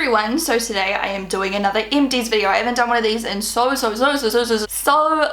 everyone, so today I am doing another Empties video. I haven't done one of these in so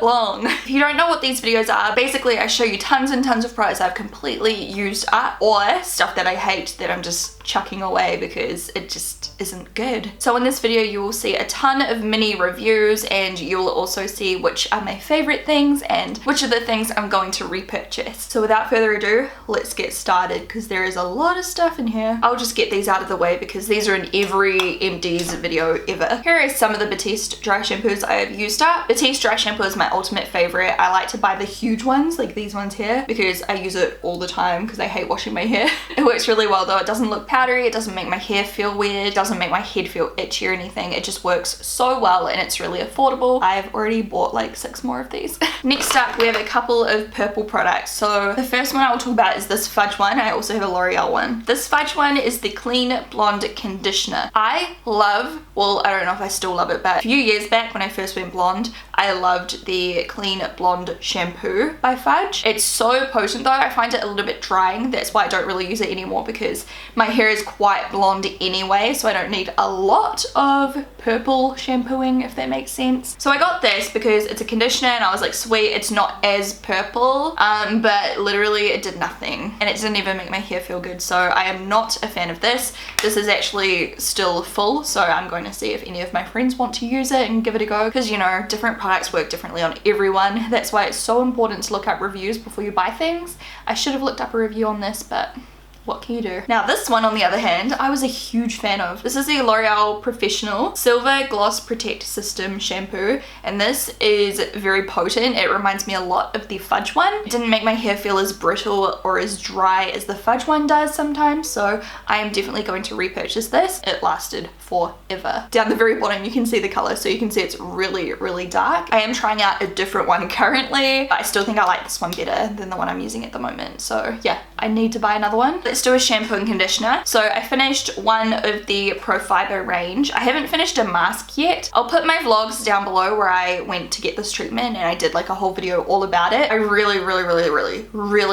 long. If you don't know what these videos are, basically I show you tons and tons of products I've completely used up or stuff that I hate that I'm just chucking away because it just isn't good. So in this video you will see a ton of mini reviews and you'll also see which are my favorite things and which are the things I'm going to repurchase. So without further ado, let's get started because there is a lot of stuff in here. I'll just get these out of the way because these are in every Empties video ever. Here are some of the Batiste Dry Shampoos I have used up. Batiste Dry Shampoo is my ultimate favorite. I like to buy the huge ones like these ones here because I use it all the time because I hate washing my hair. It works really well though. It doesn't look powdery, it doesn't make my hair feel weird, it doesn't make my head feel itchy or anything. It just works so well and it's really affordable. I've already bought like 6 more of these. Next up we have a couple of purple products. So the first one I will talk about is this Fudge one. I also have a Loreal one. This Fudge one is the Clean Blonde Conditioner. I love, well I don't know if I still love it, but a few years back when I first went blonde I loved the Clean Blonde Shampoo by Fudge. It's so potent though. I find it a little bit drying. That's why I don't really use it anymore because my hair is quite blonde anyway, so I don't need a lot of purple shampooing, if that makes sense. So I got this because it's a conditioner and I was like, sweet, it's not as purple, but literally it did nothing and it didn't even make my hair feel good. So I am not a fan of this. This is actually still full, so I'm going to see if any of my friends want to use it and give it a go because, you know, different products work differently on everyone. That's why it's so important to look up reviews before you buy things. I should have looked up a review on this, but what can you do? Now this one on the other hand, I was a huge fan of. This is the Loreal Professionel Silver Gloss Protect System Shampoo and this is very potent. It reminds me a lot of the Fudge one. It didn't make my hair feel as brittle or as dry as the Fudge one does sometimes, so I am definitely going to repurchase this. It lasted forever. Down the very bottom you can see the color, so you can see it's really dark. I am trying out a different one currently, but I still think I like this one better than the one I'm using at the moment. So yeah, I need to buy another one. Let's do a shampoo and conditioner. So I finished one of the Profiber range. I haven't finished a mask yet. I'll put my vlogs down below where I went to get this treatment and I did like a whole video all about it. I really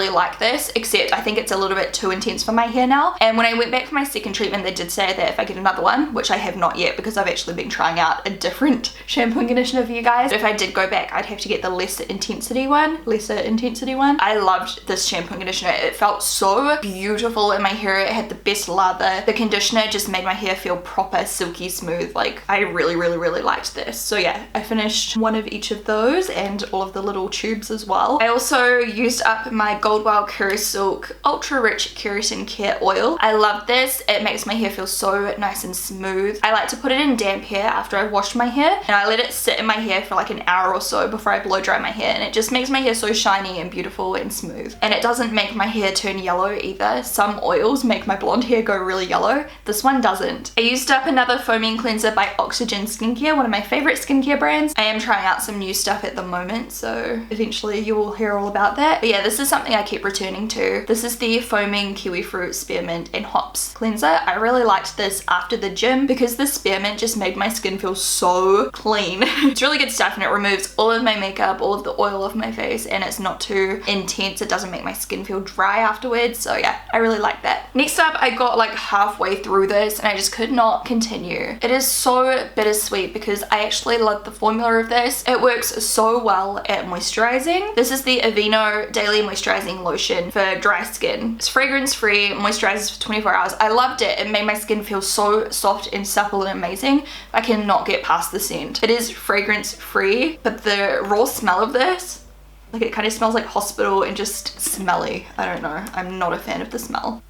like this, except I think it's a little bit too intense for my hair now. And when I went back for my second treatment, they did say that if I get another one, which I have not yet because I've actually been trying out a different shampoo and conditioner for you guys. But if I did go back, I'd have to get the lesser intensity one. I loved this shampoo and conditioner. It felt so beautiful in my hair. It had the best lather. The conditioner just made my hair feel proper silky smooth. Like I really liked this. So yeah, I finished one of each of those and all of the little tubes as well. I also used up my Goldwell Kerasilk Ultra Rich Keratin Care Oil. I love this. It makes my hair feel so nice and smooth. I like to put it in damp hair after I've washed my hair and I let it sit in my hair for like an hour or so before I blow dry my hair, and it just makes my hair so shiny and beautiful and smooth. And it doesn't make my hair turn yellow either. Some oils make my blonde hair go really yellow. This one doesn't. I used up another foaming cleanser by Oxygen Skincare, one of my favorite skincare brands. I am trying out some new stuff at the moment, so eventually you will hear all about that. But yeah, this is something I keep returning to. This is the foaming Kiwifruit Spearmint and Hops cleanser. I really liked this after the gym because the spearmint just made my skin feel so clean. It's really good stuff and it removes all of my makeup, all of the oil off my face, and it's not too intense. It doesn't make my skin feel dry afterwards. So yeah, I really like that. Next up, I got like halfway through this and I just could not continue. It is so bittersweet because I actually love the formula of this. It works so well at moisturizing. This is the Aveeno Daily Moisturizing Lotion for dry skin. It's fragrance free, moisturizes for 24 hours. I loved it. It made my skin feel so soft and supple and amazing. I cannot get past the scent. It is fragrance free, but the raw smell of this, like it kind of smells like hospital and just smelly. I don't know. I'm not a fan of the smell.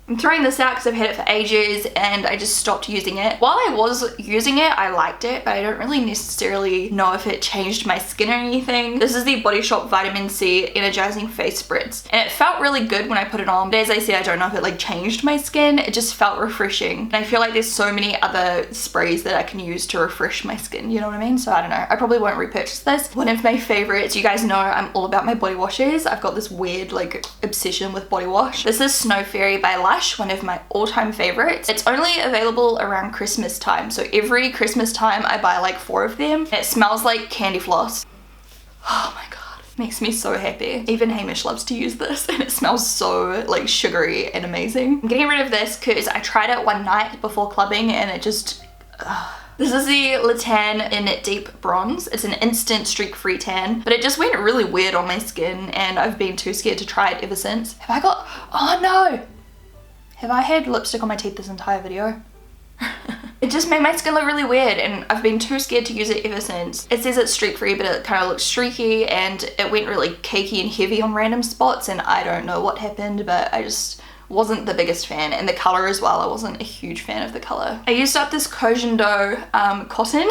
I'm throwing this out because I've had it for ages and I just stopped using it. While I was using it, I liked it, but I don't really necessarily know if it changed my skin or anything. This is the Body Shop Vitamin C Energizing Face Spritz and it felt really good when I put it on, but as I said, I don't know if it like changed my skin. It just felt refreshing and I feel like there's so many other sprays that I can use to refresh my skin, you know what I mean? So I don't know, I probably won't repurchase this. One of my favorites, you guys know I'm all about my body washes. I've got this weird like obsession with body wash. This is Snow Fairy by Lush. One of my all-time favorites. It's only available around Christmas time, so every Christmas time I buy like 4 of them. It smells like candy floss. Oh my god. Makes me so happy. Even Hamish loves to use this and it smells so like sugary and amazing. I'm getting rid of this because I tried it one night before clubbing and it just... This is the Le Tan in Deep Bronze. It's an instant streak-free tan, but it just went really weird on my skin and I've been too scared to try it ever since. Have I got... Oh no! Have I had lipstick on my teeth this entire video? It just made my skin look really weird and I've been too scared to use it ever since. It says it's streak free but it kind of looks streaky and it went really cakey and heavy on random spots and I don't know what happened, but I just wasn't the biggest fan. And the color as well, I wasn't a huge fan of the color. I used up this Cogendo cotton.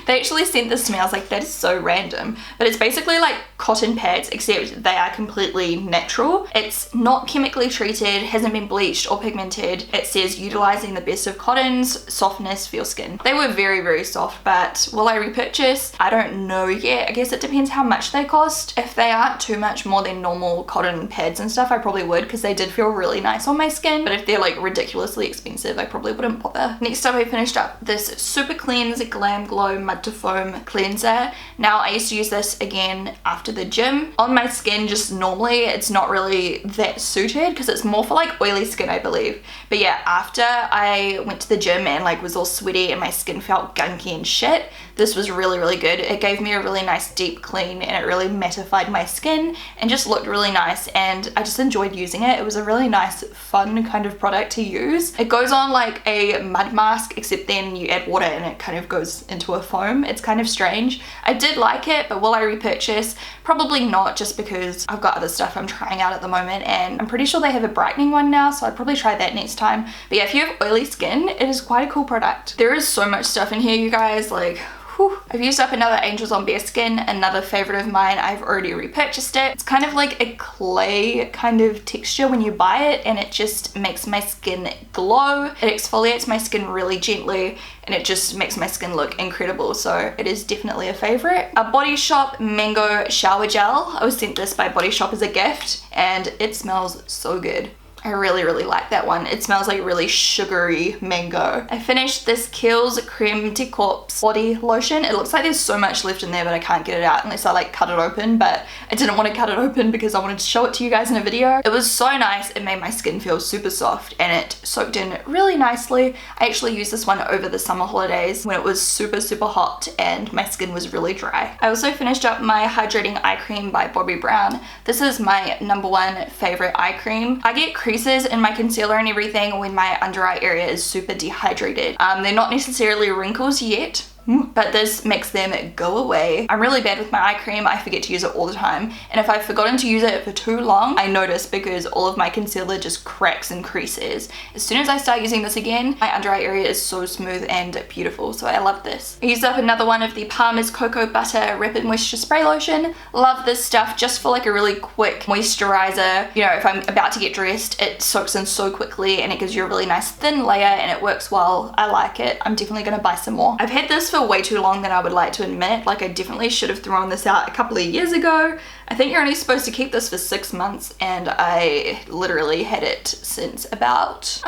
They actually sent this to me. I was like, that is so random, but it's basically like cotton pads except they are completely natural. It's not chemically treated, hasn't been bleached or pigmented. It says utilizing the best of cottons, softness for your skin. They were very, very soft, but will I repurchase? I don't know yet. I guess it depends how much they cost. If they aren't too much more than normal cotton pads and stuff, I probably would because they did feel really nice on my skin, but if they're like ridiculously expensive, I probably wouldn't bother. Next up, I finished up this Super Cleanse Glamglow Mud to Foam Cleanser. Now, I used to use this again after the gym. On my skin, just normally, it's not really that suited because it's more for like oily skin, I believe. But yeah, after I went to the gym and like was all sweaty and my skin felt gunky and shit, this was really, really good. It gave me a really nice deep clean and it really mattified my skin and just looked really nice and I just enjoyed using it. It was a really nice, fun kind of product to use. It goes on like a mud mask except then you add water and it kind of goes into a foam. It's kind of strange. I did like it, but will I repurchase? Probably not, just because I've got other stuff I'm trying out at the moment and I'm pretty sure they have a brightening one now, so I'd probably try that next time. But yeah, if you have oily skin, it is quite a cool product. There is so much stuff in here, you guys, like... Whew. I've used up another Angels on Bare Skin, another favorite of mine. I've already repurchased it. It's kind of like a clay kind of texture when you buy it and it just makes my skin glow. It exfoliates my skin really gently and it just makes my skin look incredible, so it is definitely a favorite. A Body Shop Mango Shower Gel. I was sent this by Body Shop as a gift and it smells so good. I really, really like that one. It smells like really sugary mango. I finished this Kiehl's Creme de Corpse body lotion. It looks like there's so much left in there, but I can't get it out unless I like cut it open, but I didn't want to cut it open because I wanted to show it to you guys in a video. It was so nice. It made my skin feel super soft and it soaked in really nicely. I actually used this one over the summer holidays when it was super, super hot and my skin was really dry. I also finished up my Hydrating Eye Cream by Bobbi Brown. This is my #1 favorite eye cream. I get creases in my concealer and everything when my under eye area is super dehydrated. They're not necessarily wrinkles yet, but this makes them go away. I'm really bad with my eye cream. I forget to use it all the time, and if I've forgotten to use it for too long, I notice because all of my concealer just cracks and creases. As soon as I start using this again, my under eye area is so smooth and beautiful, so I love this. I used up another one of the Palmer's Cocoa Butter Rapid Moisture Spray Lotion. Love this stuff just for like a really quick moisturizer. You know, if I'm about to get dressed, it soaks in so quickly and it gives you a really nice thin layer and it works well. I like it. I'm definitely gonna buy some more. I've had this for way too long than I would like to admit. Like, I definitely should have thrown this out a couple of years ago. I think you're only supposed to keep this for 6 months and I literally had it since about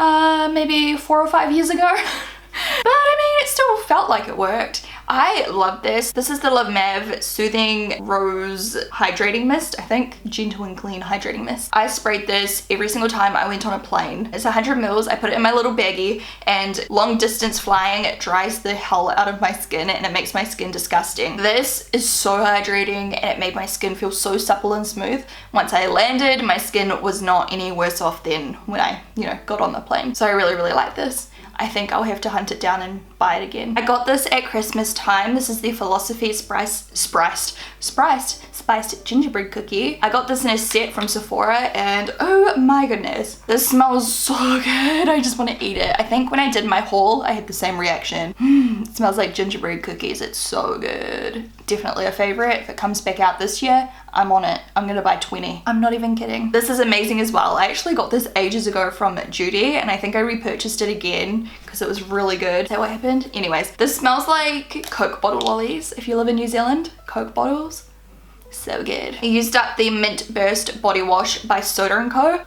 maybe 4 or 5 years ago. But I mean, it still felt like it worked. I love this. This is the Love Mav Soothing Rose Hydrating Mist, I think. Gentle and Clean Hydrating Mist. I sprayed this every single time I went on a plane. It's 100 mils. I put it in my little baggie and long distance flying, it dries the hell out of my skin and it makes my skin disgusting. This is so hydrating and it made my skin feel so supple and smooth. Once I landed, my skin was not any worse off than when I, you know, got on the plane. So I really, really like this. I think I'll have to hunt it down and buy it again. I got this at Christmas time. This is the Philosophy Spiced Gingerbread Cookie. I got this in a set from Sephora and oh my goodness, this smells so good. I just want to eat it. I think when I did my haul, I had the same reaction. It smells like gingerbread cookies. It's so good. Definitely a favorite. If it comes back out this year, I'm on it. I'm gonna buy 20. I'm not even kidding. This is amazing as well. I actually got this ages ago from Judy and I think I repurchased it again because it was really good. Is that what happened? Anyways, this smells like Coke bottle lollies. If you live in New Zealand, Coke bottles. So good. I used up the Mint Burst Body Wash by Soda & Co.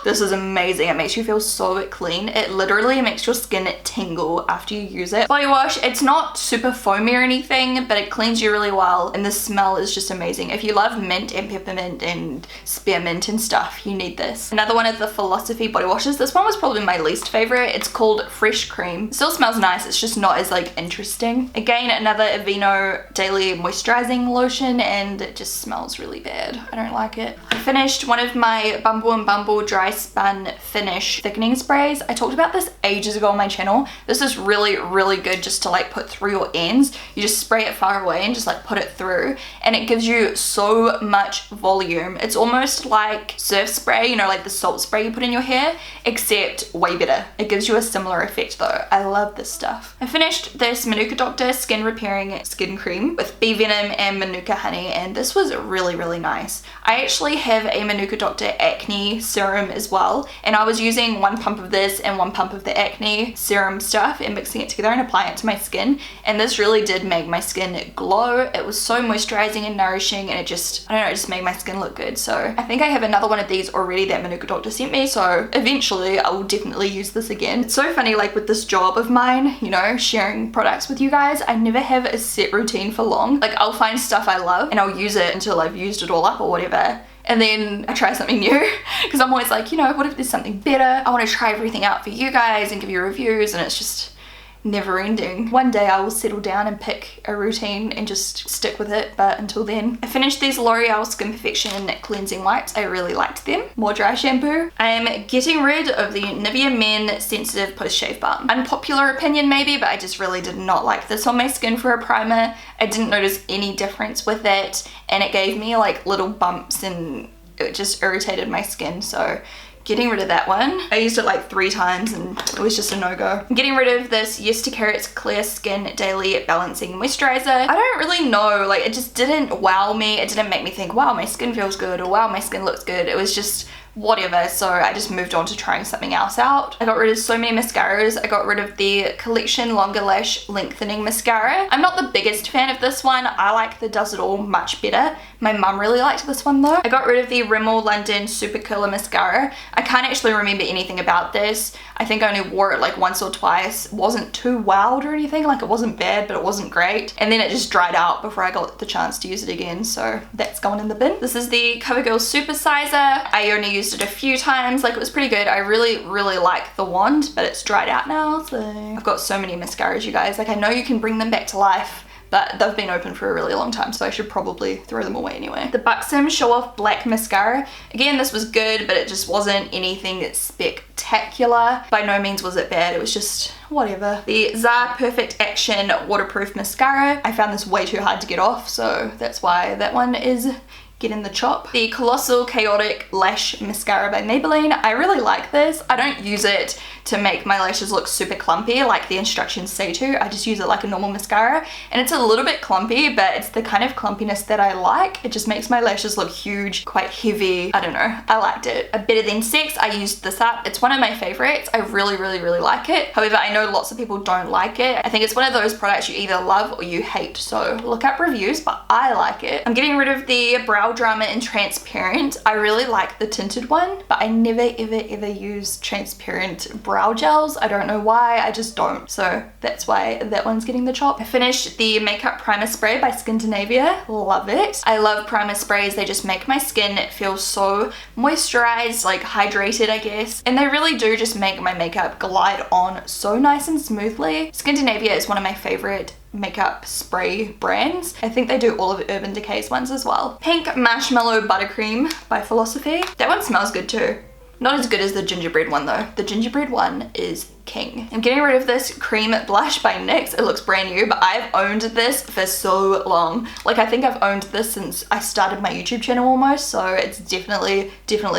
This is amazing. It makes you feel so clean. It literally makes your skin tingle after you use it. Body wash, it's not super foamy or anything, but it cleans you really well, and the smell is just amazing. If you love mint and peppermint and spearmint and stuff, you need this. Another one of the Philosophy body washes. This one was probably my least favorite. It's called Fresh Creme. It still smells nice. It's just not as like interesting. Again, another Aveeno Daily Moisturising Lotion, and it just smells really bad. I don't like it. I finished one of my Bumble and Bumble Dry Spun Finish thickening sprays. I talked about this ages ago on my channel. This is really, really good just to like put through your ends. You just spray it far away and just like put it through, and it gives you so much volume. It's almost like surf spray, you know, like the salt spray you put in your hair, except way better. It gives you a similar effect though. I love this stuff. I finished this Manuka Doctor Skin Repairing Skin Cream with bee venom and Manuka honey, and this was really, really nice. I actually have a Manuka Doctor acne serum as well, and I was using 1 pump of this and 1 pump of the acne serum stuff and mixing it together and applying it to my skin, and this really did make my skin glow. It was so moisturizing and nourishing, and it just, I don't know, it just made my skin look good. So I think I have another one of these already that Manuka Doctor sent me, so eventually I will definitely use this again. It's so funny, like with this job of mine, you know, sharing products with you guys, I never have a set routine for long. Like I'll find stuff I love and I'll use it until I've used it all up or whatever, and then I try something new because I'm always like, you know, what if there's something better? I want to try everything out for you guys and give you reviews, and it's just never ending. One day I will settle down and pick a routine and just stick with it, but until then. I finished these L'Oreal Skin Perfection cleansing wipes. I really liked them. More dry shampoo. I am getting rid of the Nivea Men Sensitive Post Shave Balm. Unpopular opinion maybe, but I just really did not like this on my skin for a primer. I didn't notice any difference with it, and it gave me like little bumps and it just irritated my skin, so getting rid of that one. I used it like 3 times and it was just a no-go. I'm getting rid of this Yes to Carrots Clear Skin Daily Balancing Moisturizer. I don't really know, like it just didn't wow me. It didn't make me think, wow, my skin feels good, or wow, my skin looks good. It was just whatever, so I just moved on to trying something else out. I got rid of so many mascaras. I got rid of the Collection Longer Lash Lengthening Mascara. I'm not the biggest fan of this one. I like the Does It All much better. My mum really liked this one though. I got rid of the Rimmel London Super Curler Mascara. I can't actually remember anything about this. I think I only wore it like once or twice. Wasn't too wowed or anything, like it wasn't bad, but it wasn't great. And then it just dried out before I got the chance to use it again, so that's going in the bin. This is the CoverGirl Supersizer. I only used it a few times, like it was pretty good. I really, really like the wand, but it's dried out now, so I've got so many mascaras, you guys. Like I know you can bring them back to life, but they've been open for a really long time, so I should probably throw them away anyway. The Buxom Show Off Black Mascara. Again, this was good, but it just wasn't anything spectacular. By no means was it bad, it was just whatever. The Zara Perfect Action Waterproof Mascara. I found this way too hard to get off, so that's why that one is getting the chop. The Colossal Chaotic Lash Mascara by Maybelline. I really like this. I don't use it to make my lashes look super clumpy like the instructions say to. I just use it like a normal mascara, and it's a little bit clumpy, but it's the kind of clumpiness that I like. It just makes my lashes look huge, quite heavy. I don't know, I liked it. Better Than Sex, I used this up. It's one of my favorites. I really, really, really like it. However, I know lots of people don't like it. I think it's one of those products you either love or you hate, so look up reviews, but I like it. I'm getting rid of the Brow Drama in Transparent. I really like the tinted one, but I never ever use transparent brow gels. I don't know why, I just don't. So that's why that one's getting the chop. I finished the Makeup Primer Spray by Skindinavia. Love it. I love primer sprays. They just make my skin feel so moisturized, like hydrated, I guess. And they really do just make my makeup glide on so nice and smoothly. Skindinavia is one of my favorite makeup spray brands. I think they do all of Urban Decay's ones as well. Pink Marshmallow Buttercream by Philosophy. That one smells good too. Not as good as the gingerbread one though. The gingerbread one is king. I'm getting rid of this Creme Blush by NYX. It looks brand new, but I've owned this for so long. Like I think I've owned this since I started my YouTube channel almost, so it's definitely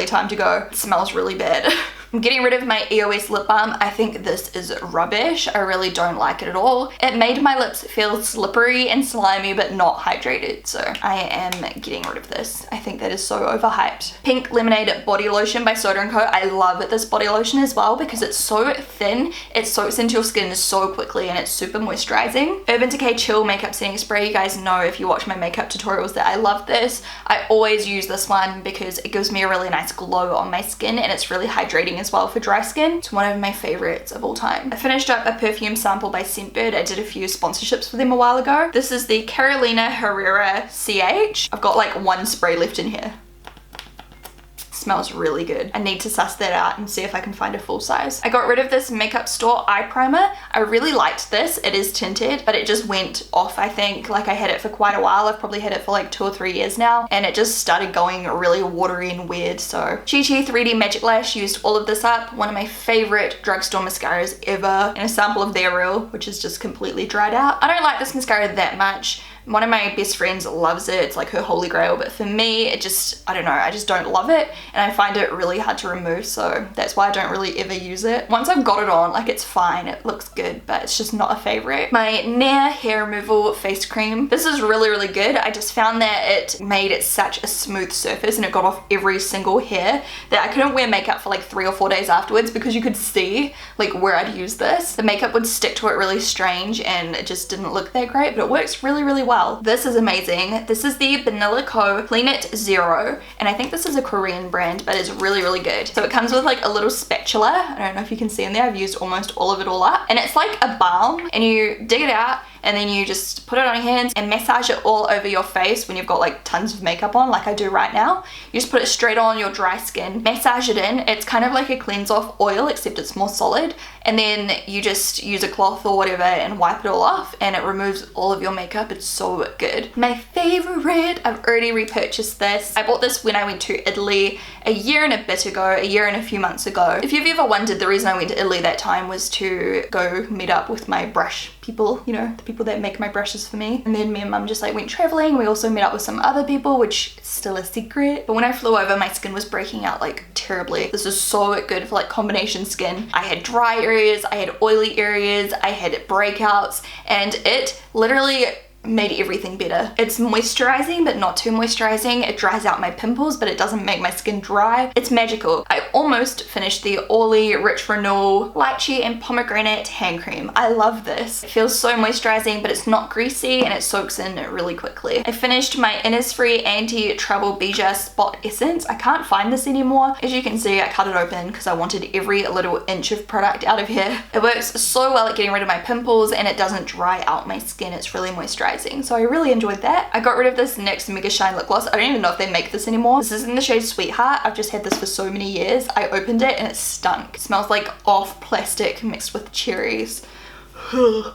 time to go. It smells really bad. I'm getting rid of my EOS lip balm. I think this is rubbish. I really don't like it at all. It made my lips feel slippery and slimy but not hydrated, so I am getting rid of this. I think that is so overhyped. Pink Lemonade Body Lotion by Soda & Co. I love this body lotion as well because it's so thin. It soaks into your skin so quickly and it's super moisturizing. Urban Decay Chill Makeup Setting Spray. You guys know if you watch my makeup tutorials that I love this. I always use this one because it gives me a really nice glow on my skin and it's really hydrating as well for dry skin. It's one of my favorites of all time. I finished up a perfume sample by Scentbird. I did a few sponsorships for them a while ago. This is the Carolina Herrera CH. I've got like one spray left in here. Smells really good. I need to suss that out and see if I can find a full size. I got rid of this Makeup Store eye primer. I really liked this. It is tinted, but it just went off, I think. Like I had it for quite a while. I've probably had it for like 2 or 3 years now, and it just started going really watery and weird. So CHIT 3D Magic Lash, used all of this up. One of my favorite drugstore mascaras ever, and a sample of their Real, which is just completely dried out. I don't like this mascara that much. One of my best friends loves it. It's like her holy grail, but for me, it just, I don't know, I just don't love it and I find it really hard to remove, so that's why I don't really ever use it. Once I've got it on, like it's fine, it looks good, but it's just not a favorite. My Nair Hair Removal Face Cream. This is really, really good. I just found that it made it such a smooth surface and it got off every single hair that I couldn't wear makeup for like 3 or 4 days afterwards because you could see like where I'd used this. The makeup would stick to it really strange and it just didn't look that great, but it works really, really well. This is amazing. This is the Vanilla Co. Clean It Zero, and I think this is a Korean brand, but it's really, really good. So it comes with like a little spatula. I don't know if you can see in there. I've used almost all of it all up, and it's like a balm, and you dig it out and then you just put it on your hands and massage it all over your face when you've got like tons of makeup on, like I do right now. You just put it straight on your dry skin, massage it in. It's kind of like a cleanse off oil, except it's more solid, and then you just use a cloth or whatever and wipe it all off and it removes all of your makeup. It's so good. My favorite, I've already repurchased this. I bought this when I went to Italy a year and a bit ago, a year and a few months ago. If you've ever wondered, the reason I went to Italy that time was to go meet up with my brush people, you know, the people that make my brushes for me. And then me and mum just like went traveling. We also met up with some other people, which is still a secret. But when I flew over, my skin was breaking out like terribly. This is so good for like combination skin. I had dry areas, I had oily areas, I had breakouts, and it literally made everything better. It's moisturizing, but not too moisturizing. It dries out my pimples, but it doesn't make my skin dry. It's magical. I almost finished the Orly Rich Renewal Lychee and Pomegranate Hand Cream. I love this. It feels so moisturizing, but it's not greasy and it soaks in really quickly. I finished my Innisfree Anti-Trouble Bija Spot Essence. I can't find this anymore. As you can see, I cut it open because I wanted every little inch of product out of here. It works so well at getting rid of my pimples and it doesn't dry out my skin. It's really moisturizing. So I really enjoyed that. I got rid of this NYX Mega Shine lip gloss. I don't even know if they make this anymore. This is in the shade Sweetheart. I've just had this for so many years. I opened it and it stunk. It smells like off plastic mixed with cherries. I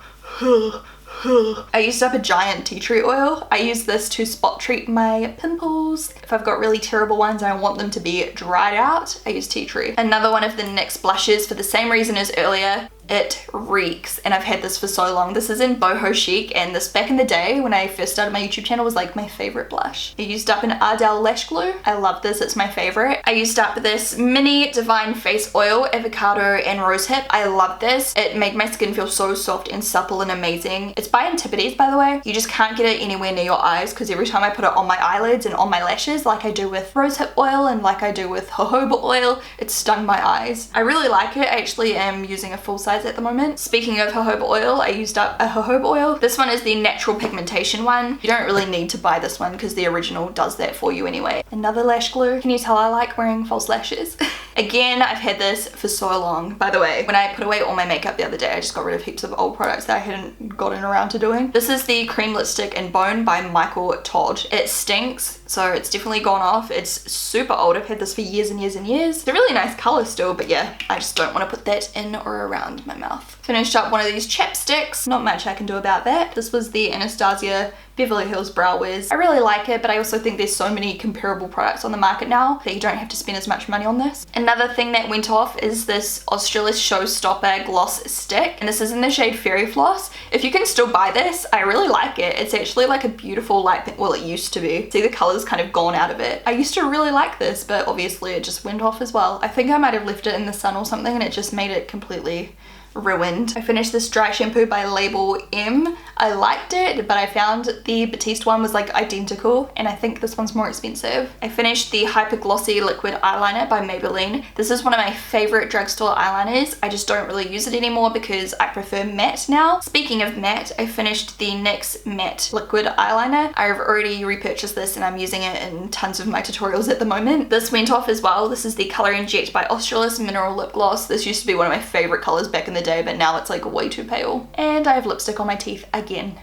used up a giant tea tree oil. I use this to spot treat my pimples. If I've got really terrible ones and I want them to be dried out, I use tea tree. Another one of the NYX blushes for the same reason as earlier. It reeks, and I've had this for so long. This is in Boho Chic, and this back in the day when I first started my YouTube channel was like my favorite blush. I used up an Ardell Lash Glue. I love this, it's my favorite. I used up this Mini Divine Face Oil, Avocado and Rosehip. I love this. It made my skin feel so soft and supple and amazing. It's by Empties, by the way. You just can't get it anywhere near your eyes because every time I put it on my eyelids and on my lashes, like I do with Rosehip oil and like I do with jojoba oil, it stung my eyes. I really like it. I actually am using a full size at the moment. Speaking of jojoba oil, I used up a jojoba oil. This one is the natural pigmentation one. You don't really need to buy this one because the original does that for you anyway. Another lash glue. Can you tell I like wearing false lashes? Again, I've had this for so long. By the way, when I put away all my makeup the other day, I just got rid of heaps of old products that I hadn't gotten around to doing. This is the Cream Lipstick and Bone by Michael Todd. It stinks, so it's definitely gone off. It's super old. I've had this for years and years and years. It's a really nice color still, but yeah, I just don't want to put that in or around my mouth. Finished up one of these chapsticks. Not much I can do about that. This was the Anastasia Beverly Hills Brow Wiz. I really like it, but I also think there's so many comparable products on the market now that you don't have to spend as much money on this. Another thing that went off is this Australis Showstopper Gloss Stick, and this is in the shade Fairy Floss. If you can still buy this, I really like it. It's actually like a beautiful light pink. Well, it used to be. See, the color's kind of gone out of it. I used to really like this, but obviously it just went off as well. I think I might have left it in the sun or something and it just made it completely ruined. I finished this dry shampoo by Label M. I liked it, but I found the Batiste one was like identical, and I think this one's more expensive. I finished the Hyper Glossy Liquid Eyeliner by Maybelline. This is one of my favorite drugstore eyeliners. I just don't really use it anymore because I prefer matte now. Speaking of matte, I finished the NYX Matte Liquid Eyeliner. I've already repurchased this and I'm using it in tons of my tutorials at the moment. This went off as well. This is the Color Inject by Australis Mineral Lip Gloss. This used to be one of my favorite colors back in the day, but now it's like way too pale. And I have lipstick on my teeth again.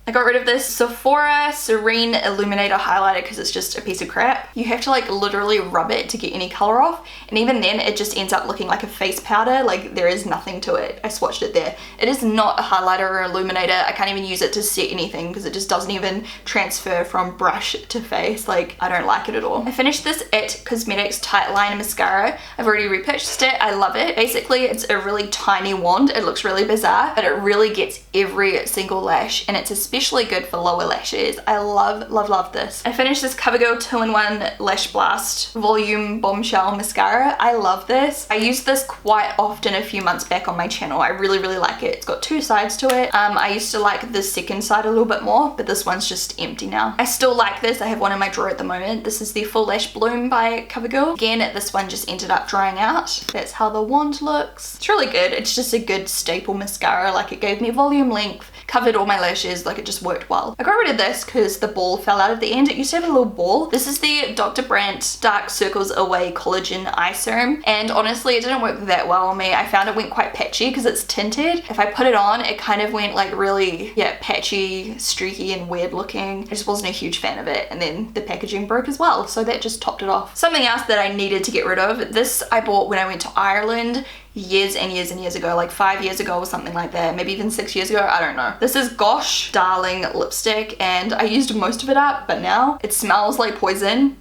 I got rid of this Sephora Serene Illuminator highlighter because it's just a piece of crap. You have to like literally rub it to get any color off, and even then it just ends up looking like a face powder. Like there is nothing to it. I swatched it there. It is not a highlighter or illuminator. I can't even use it to set anything because it just doesn't even transfer from brush to face. Like I don't like it at all. I finished this IT Cosmetics Tight Line Mascara. I've already repurchased it. I love it. Basically it's a really tiny wand. It looks really bizarre, but it really gets every single lash, and it's especially good for lower lashes. I love this. I finished this CoverGirl 2-in-1 Lash Blast Volume Bombshell Mascara. I love this. I used this quite often a few months back on my channel. I really like it. It's got two sides to it. I used to like the second side a little bit more, but this one's just empty now. I still like this. I have one in my drawer at the moment. This is the Full Lash Bloom by CoverGirl. Again, this one just ended up drying out. That's how the wand looks. It's really good. It's just a good staple mascara. Like it gave me volume, length, covered all my lashes. Like it just worked well. I got rid of this because the ball fell out at the end. It used to have a little ball. This is the Dr. Brandt Dark Circles Away Collagen Eye Serum, and honestly it didn't work that well on me. I found it went quite patchy because it's tinted. If I put it on, it kind of went like really, yeah, patchy, streaky and weird looking. I just wasn't a huge fan of it, and then the packaging broke as well, so that just topped it off. Something else that I needed to get rid of, this I bought when I went to Ireland years and years ago, like 5 years ago or something like that, maybe even 6 years ago, I don't know. This is Gosh Darling lipstick, and I used most of it up, but now it smells like poison.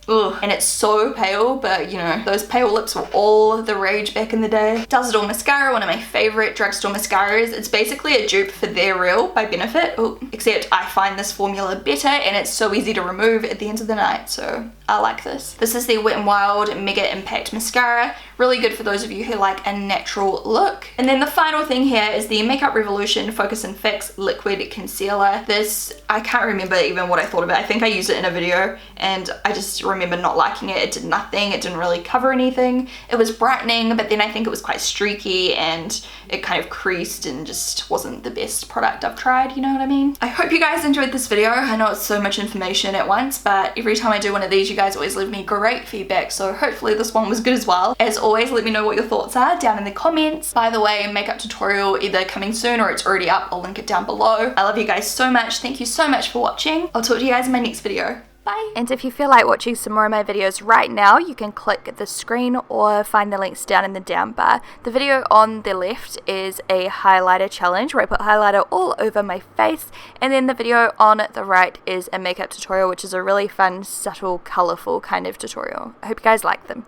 Ugh. And it's so pale, but you know, those pale lips were all the rage back in the day. Does It All Mascara, one of my favorite drugstore mascaras. It's basically a dupe for They're Real by Benefit. Ooh. Except I find this formula better, and it's so easy to remove at the end of the night, so I like this. This is the Wet n Wild Mega Impact Mascara. Really good for those of you who like a natural look. And then the final thing here is the Makeup Revolution Focus and Fix Liquid Concealer. This, I can't remember even what I thought of it. I think I used it in a video and I just remember not liking it. It did nothing. It didn't really cover anything. It was brightening, but then I think it was quite streaky and it kind of creased and just wasn't the best product I've tried, you know what I mean? I hope you guys enjoyed this video. I know it's so much information at once, but every time I do one of these, you guys always leave me great feedback, so hopefully this one was good as well. As always, let me know what your thoughts are down in the comments. By the way, makeup tutorial either coming soon or it's already up. I'll link it down below. I love you guys so much. Thank you so much for watching. I'll talk to you guys in my next video. Bye. And if you feel like watching some more of my videos right now, you can click the screen or find the links down in the down bar. The video on the left is a highlighter challenge where I put highlighter all over my face, and then the video on the right is a makeup tutorial, which is a really fun, subtle, colourful kind of tutorial. I hope you guys like them.